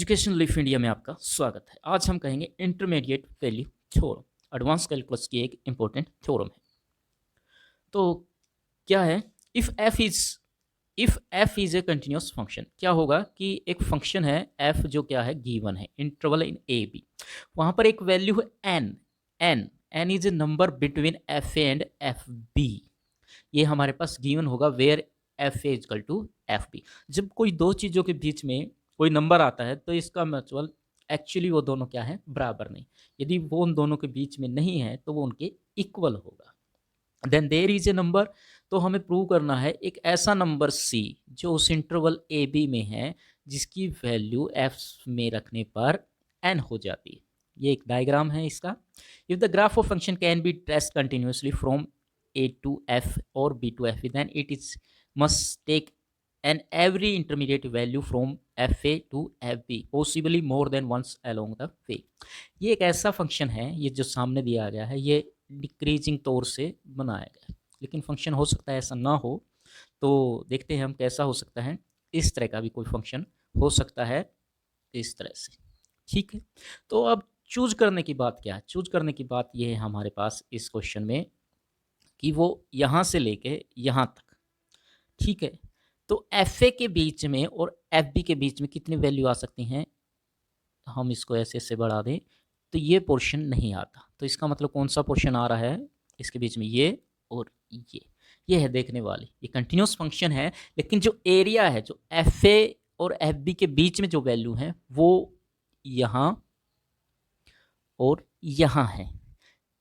Education लिफ India में आपका स्वागत है। आज हम कहेंगे intermediate value theorem, advance calculus की एक इंपॉर्टेंट थ्योरम है। तो क्या है, if F is a continuous function, क्या होगा कि एक फंक्शन है एफ जो क्या है गिवन है इंटरवल इन ए बी, वहां पर एक वैल्यू है N. N is a number between F A and F B. ये हमारे पास गिवन होगा where F A equal to F B. जब कोई दो चीज़ों के बीच में कोई नंबर आता है तो इसका मतलब एक्चुअली वो दोनों क्या है, बराबर नहीं। यदि वो उन दोनों के बीच में नहीं है तो वो उनके इक्वल होगा। Then there is a number, तो हमें प्रूव करना है एक ऐसा नंबर सी जो उस इंटरवल ए बी में है जिसकी वैल्यू एफ में रखने पर एन हो जाती है। ये एक डायग्राम है इसका। If the graph of function can be traced continuously from a to f or b to f, then it is must take an every intermediate value from fa to fb possibly more than once along the way। ये एक ऐसा function है, ये जो सामने दिया गया है ये डिक्रीजिंग तौर से बनाया गया है, लेकिन फंक्शन हो सकता है ऐसा ना हो। तो देखते हैं हम कैसा हो सकता है। इस तरह का भी कोई फंक्शन हो सकता है, इस तरह से। ठीक है, तो अब चूज करने की बात क्या है? चूज करने की बात ये है हमारे पास इस क्वेश्चन में कि वो यहाँ से लेके यहाँ तक, ठीक है। तो एफ ए के बीच में और एफ बी के बीच में कितनी वैल्यू आ सकती हैं? हम इसको ऐसे ऐसे बढ़ा दें तो ये पोर्शन नहीं आता। तो इसका मतलब कौन सा पोर्शन आ रहा है इसके बीच में? ये और ये है देखने वाली। ये कंटिन्यूस फंक्शन है, लेकिन जो एरिया है, जो एफ ए और एफ बी के बीच में जो वैल्यू है वो यहाँ और यहाँ है।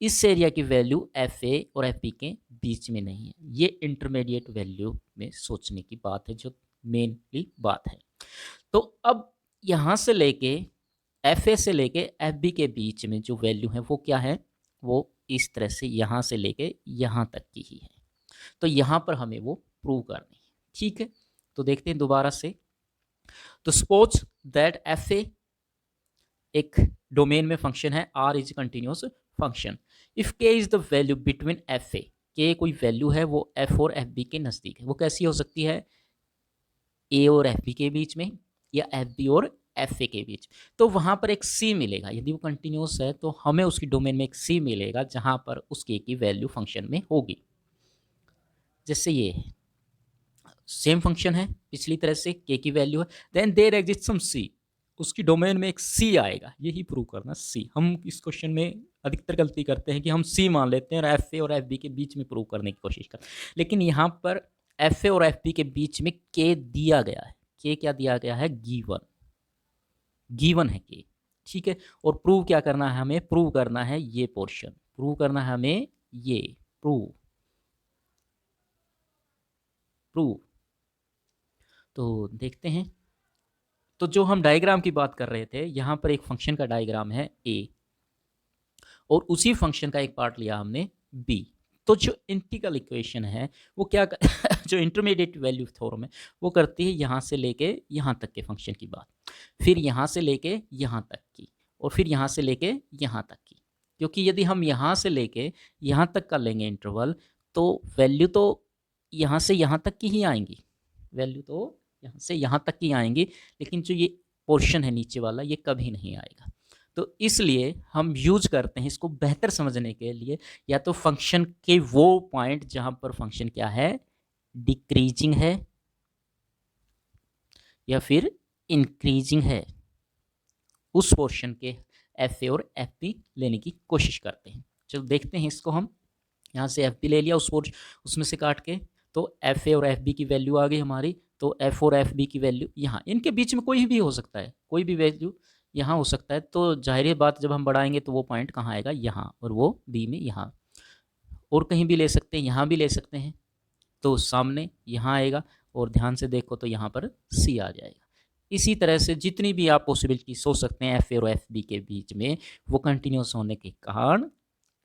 इस एरिया की वैल्यू एफ ए और एफ बी के बीच में नहीं है। ये इंटरमीडिएट वैल्यू में सोचने की बात है, जो मेनली बात है। तो अब यहाँ से लेके एफ ए से लेके एफ बी के बीच में जो वैल्यू है वो क्या है? वो इस तरह से यहाँ से लेके यहाँ तक की ही है। तो यहाँ पर हमें वो प्रूव करनी है। ठीक है, तो देखते हैं दोबारा से। तो सपोज दैट एफ ए एक डोमेन में फंक्शन है, R is continuous function. If K is the value between F A, K कोई वैल्यू है वो एफ और एफ बी के नज़दीक है। वो कैसी हो सकती है? ए और एफ बी के बीच में या एफ बी और एफ ए के बीच। तो वहाँ पर एक सी मिलेगा। यदि वो कंटिन्यूस है तो हमें उसकी डोमेन में एक सी मिलेगा जहाँ पर उस के की वैल्यू फंक्शन में होगी। जैसे ये सेम फंक्शन है पिछली तरह से, के की वैल्यू है, देन देयर एग्जिस्ट सम सी, उसकी डोमेन में एक सी आएगा। यही प्रूव करना सी। हम इस क्वेश्चन में अधिकतर गलती करते हैं कि हम सी मान लेते हैं और एफ ए और एफ बी के बीच में प्रूव करने की कोशिश करते हैं, लेकिन यहाँ पर एफ ए और एफ बी के बीच में के दिया गया है। के क्या दिया गया है? गिवन है के। ठीक है, और प्रूव क्या करना है हमें? प्रूव करना है ये पोर्शन, प्रूव करना है हमें ये प्रूव। तो देखते हैं। तो जो हम डायग्राम की बात कर रहे थे, यहाँ पर एक फंक्शन का डायग्राम है ए और उसी फंक्शन का एक पार्ट लिया हमने बी। तो जो इंटीग्रल इक्वेशन है वो क्या जो इंटरमीडिएट वैल्यू थ्योरम है वो करती है यहाँ से लेके यहाँ तक के फंक्शन की बात, फिर यहाँ से लेके यहाँ तक की, और फिर यहाँ से लेके यहाँ तक की। क्योंकि यदि हम यहाँ से लेके यहाँ तक का लेंगे इंटरवल तो वैल्यू तो यहाँ से यहाँ तक की ही आएंगी, वैल्यू तो यहाँ से यहाँ तक की आएंगी, लेकिन जो ये पोर्शन है नीचे वाला ये कभी नहीं आएगा। तो इसलिए हम यूज करते हैं इसको बेहतर समझने के लिए, या तो फंक्शन के वो पॉइंट जहां पर फंक्शन क्या है, डिक्रीजिंग है या फिर इंक्रीजिंग है, उस पोर्शन के एफ ए और एफ बी लेने की कोशिश करते हैं। चलो देखते हैं इसको। हम यहाँ से एफ बी ले लिया उसमें से काट के, तो एफ ए और एफ बी की वैल्यू आ गई हमारी। तो एफ और एफ बी की वैल्यू यहाँ, इनके बीच में कोई भी हो सकता है, कोई भी वैल्यू यहाँ हो सकता है। तो जाहिर बात जब हम बढ़ाएंगे तो वो पॉइंट कहाँ आएगा? यहाँ, और वो बी में यहाँ, और कहीं भी ले सकते हैं, यहाँ भी ले सकते हैं। तो सामने यहाँ आएगा, और ध्यान से देखो तो यहाँ पर सी आ जाएगा। इसी तरह से जितनी भी आप पॉसिबिलिटी सोच सकते हैं एफ ए और एफ बी के बीच में, वो कंटिन्यूस होने के कारण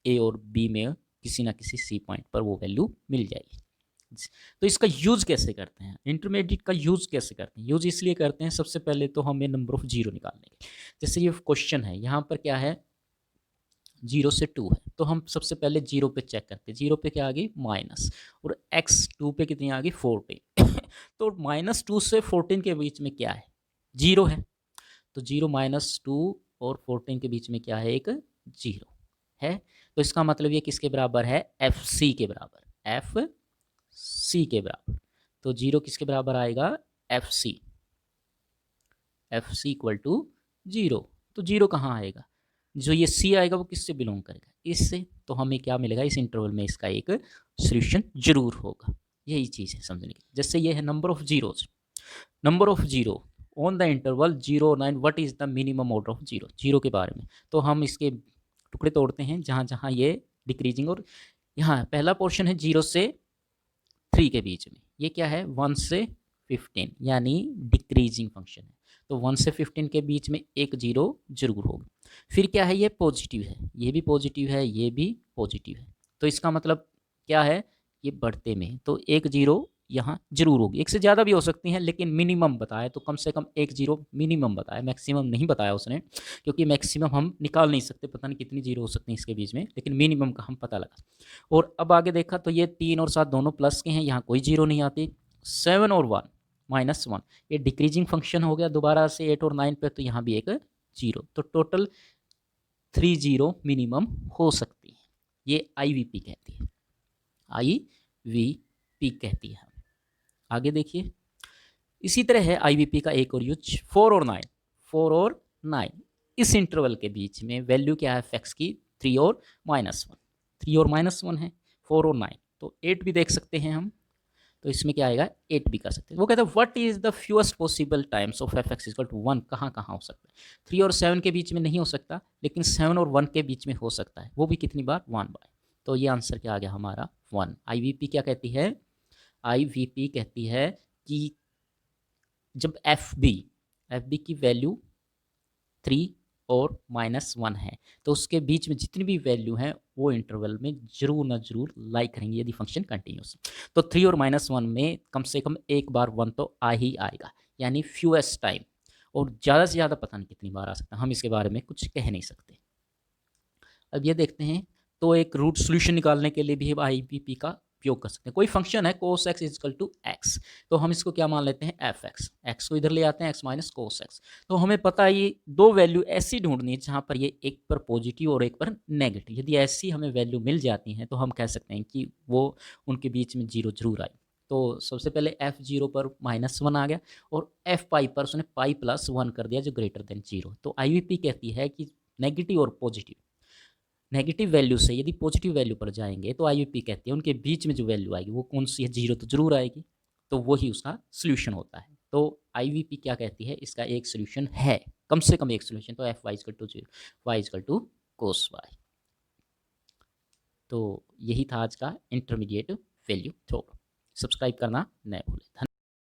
ए और बी में किसी ना किसी सी पॉइंट पर वो वैल्यू मिल जाएगी। तो इसका यूज कैसे करते हैं? इंटरमीडिएट का यूज कैसे करते हैं? यूज इसलिए करते हैं, सबसे पहले तो हमें नंबर ऑफ जीरो निकालने के। जैसे ये क्वेश्चन है, यहाँ पर क्या है? 0 से 2 है, तो हम सबसे पहले 0 पे चेक करते हैं। 0 पे क्या आ गई? माइनस, और x 2 पे कितनी आ गई? 14। तो -2 से 14 के बीच में क्या है? 0 है। तो 0 माइनस 2 और 14 के बीच में क्या है, एक 0 है। तो इसका मतलब ये किसके बराबर है, एफ सी के बराबर, एफ सी के बराबर। तो 0 किसके बराबर आएगा, F C, F C equal to 0। तो 0 कहाँ आएगा, जो ये सी आएगा वो किससे बिलोंग करेगा, इससे। तो हमें क्या मिलेगा, इस इंटरवल में इसका एक सोल्यूशन जरूर होगा। यही चीज़ है समझने की। जैसे ये है number of zeros, number of zero on the interval 0 9, what is the minimum order of zero, zero के बारे में। तो हम इसके टुकड़े तोड़ते हैं जहाँ जहाँ ये डिक्रीजिंग, और यहाँ पहला पोर्शन है 0 से 3 के बीच में, ये क्या है 1 से 15, यानी डिक्रीजिंग फंक्शन है। तो 1 से 15 के बीच में एक 0 जरूर होगा। फिर क्या है, ये पॉजिटिव है, ये भी पॉजिटिव है, ये भी पॉजिटिव है। तो इसका मतलब क्या है, ये बढ़ते में, तो एक 0 यहाँ जरूर होगी। एक से ज़्यादा भी हो सकती हैं, लेकिन मिनिमम बताया तो कम से कम एक 0 मिनिमम बताया, मैक्सिमम नहीं बताया उसने, क्योंकि मैक्सिमम हम निकाल नहीं सकते, पता नहीं कितनी 0 हो सकती हैं इसके बीच में, लेकिन मिनिमम का हम पता लगा। और अब आगे देखा तो ये 3 और 7 दोनों प्लस के हैं, यहाँ कोई 0 नहीं आती। 7 और 1 -1, ये डिक्रीजिंग फंक्शन हो गया दोबारा से 8 और 9 पे, तो यहाँ भी एक 0। तो टोटल 3 0 मिनिमम हो सकती है, ये IVP कहती है, IVP कहती है। आगे देखिए, इसी तरह है IVP का एक और यूज 4 और 9, 4 और 9 इस इंटरवल के बीच में वैल्यू क्या है fx की, 3 और -1, 3 और -1 है, 4 और 9, तो 8 भी देख सकते हैं हम। तो इसमें क्या आएगा, 8 भी कर सकते हैं। वो कहता है what is the fewest possible times of fx equal to 1, कहाँ कहाँ हो सकता है। 3 और 7 के बीच में नहीं हो सकता, लेकिन 7 और 1 के बीच में हो सकता है, वो भी कितनी बार, 1 बार। तो ये आंसर क्या आ गया हमारा 1। IVP क्या कहती है, IVP कहती है कि जब FB की वैल्यू 3 और -1 है, तो उसके बीच में जितनी भी वैल्यू हैं वो इंटरवल में जरूर ना जरूर लाई करेंगे, यदि फंक्शन कंटिन्यूस। तो 3 और -1 में कम से कम एक बार 1 तो आ ही आएगा, यानी फ्यूएस्ट टाइम। और ज़्यादा से ज़्यादा पता नहीं कितनी बार आ सकता, हम इसके बारे में कुछ कह नहीं सकते। अब ये देखते हैं, तो एक रूट सोल्यूशन निकालने के लिए भी हम IVP का उपयोग कर सकते हैं। कोई फंक्शन है cos x equal to x, तो हम इसको क्या मान लेते हैं, fx, x को इधर ले आते हैं, x माइनस cos x। तो हमें पता है ये दो वैल्यू ऐसी ढूंढनी है जहाँ पर ये एक पर पॉजिटिव और एक पर नेगेटिव, यदि ऐसी हमें वैल्यू मिल जाती हैं तो हम कह सकते हैं कि वो उनके बीच में 0 जरूर आई। तो सबसे पहले f0 पर -1 आ गया, और f पाई पर उसने पाई प्लस 1 कर दिया जो ग्रेटर देन 0। तो IVP कहती है कि नेगेटिव और पॉजिटिव, नेगेटिव वैल्यू से यदि पॉजिटिव वैल्यू पर जाएंगे तो IVP कहती है उनके बीच में जो वैल्यू आएगी वो कौन सी है, 0 तो जरूर आएगी, तो वही उसका सोल्यूशन होता है। तो IVP क्या कहती है, इसका एक सोल्यूशन है, कम से कम एक सोल्यूशन, तो fy equal to 0, y equal to cos y। तो यही था आज का इंटरमीडिएट वैल्यू थ्योरम। सब्सक्राइब करना न भूलें।